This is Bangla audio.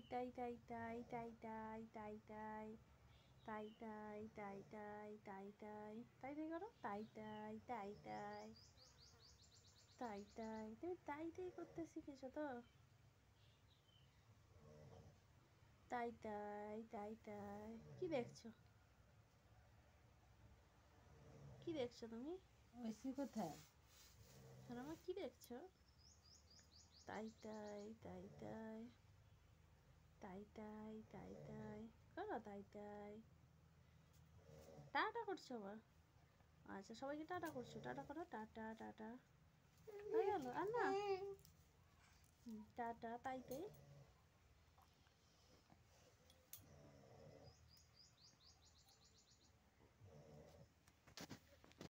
তাই তাই তাই তাই তাই তাই তাই তাই তাই তাই তাই তাই তাই তাই তাই তাই করো তাই তাই তাই তাই তাই তাই তুমি তাই তাই করতে শিখেছো তো তাই তাই তাই তাই কি দেখছো কি দেখছো তুমি ঐশী কোথায়? সোনামা কি দেখছো তাই তাই তাই তাই তাই তাই তাই তাই করো তাই তাই টাটা করছো আবার আচ্ছা সবাইকে টাটা করছো টাটা করো টাটা টাটা হয়ে গেল আর না টাটা তাই তাই